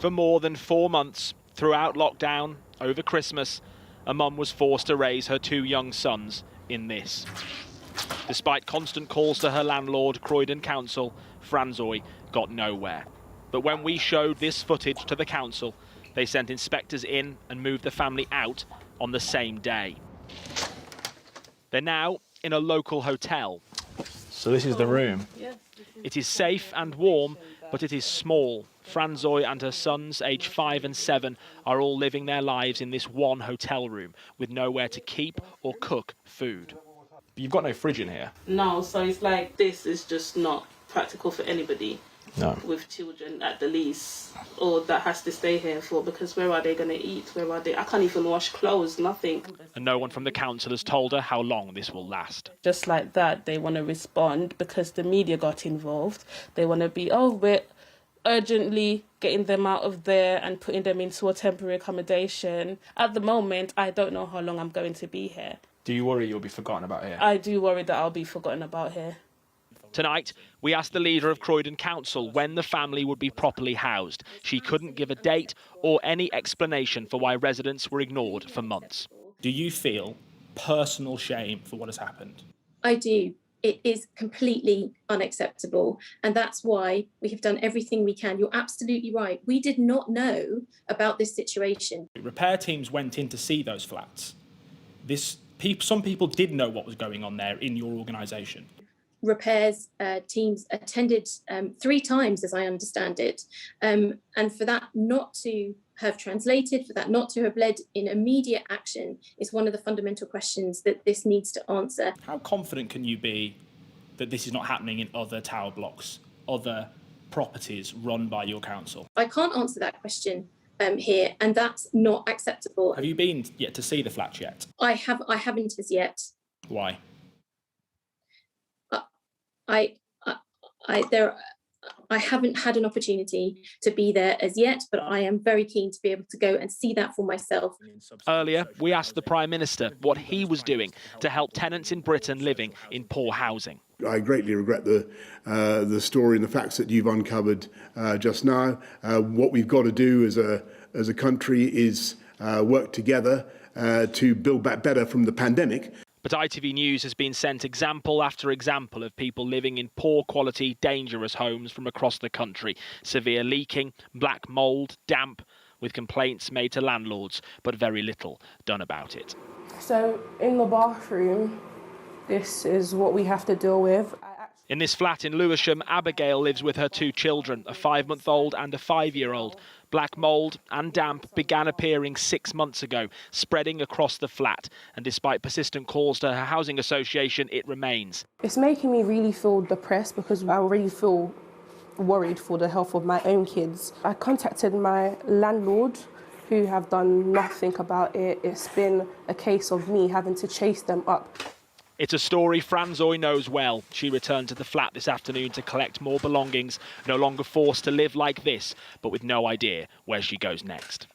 For more than 4 months, throughout lockdown, over Christmas, a mum was forced to raise her 2 young sons in this. Despite constant calls to her landlord, Croydon Council, Franzoy got nowhere. But when we showed this footage to the council, they sent inspectors in and moved the family out on the same day. They're now in a local hotel. So this is the room. It is safe and warm, but it is small. Franzoy and her sons, aged 5 and 7, are all living their lives in this one hotel room with nowhere to keep or cook food. But you've got no fridge in here. No, so it's like this is just not practical for anybody. No. With children at the least, or that has to stay here for, because where are they going to eat? Where are they? I can't even wash clothes, nothing. And no one from the council has told her how long this will last. Just like that, they want to respond because the media got involved. They want to be, oh, we're urgently getting them out of there and putting them into a temporary accommodation. At the moment, I don't know how long I'm going to be here. Do you worry you'll be forgotten about here? I do worry that I'll be forgotten about here. Tonight, we asked the leader of Croydon Council when the family would be properly housed. She couldn't give a date or any explanation for why residents were ignored for months. Do you feel personal shame for what has happened? I do. It is completely unacceptable. And that's why we have done everything we can. You're absolutely right. We did not know about this situation. Repair teams went in to see those flats. Some people did know what was going on there in your organisation. Repairs teams attended 3 times, as I understand it. And for that not to have translated, for that not to have led in immediate action is one of the fundamental questions that this needs to answer. How confident can you be that this is not happening in other tower blocks, other properties run by your council? I can't answer that question here, and that's not acceptable. Have you been yet to see the flats yet? I haven't as yet. Why? I haven't had an opportunity to be there as yet, but I am very keen to be able to go and see that for myself. Earlier, we asked the Prime Minister what he was doing to help tenants in Britain living in poor housing. I greatly regret the story and the facts that you've uncovered just now. What we've got to do as a country is work together to build back better from the pandemic. But ITV News has been sent example after example of people living in poor quality, dangerous homes from across the country. Severe leaking, black mould, damp, with complaints made to landlords, but very little done about it. So in the bathroom, this is what we have to deal with. In this flat in Lewisham, Abigail lives with her 2 children, a 5-month-old and a 5-year-old. Black mould and damp began appearing 6 months ago, spreading across the flat. And despite persistent calls to her housing association, it remains. It's making me really feel depressed because I already feel worried for the health of my own kids. I contacted my landlord, who have done nothing about it. It's been a case of me having to chase them up. It's a story Franzoy knows well. She returned to the flat this afternoon to collect more belongings, no longer forced to live like this, but with no idea where she goes next.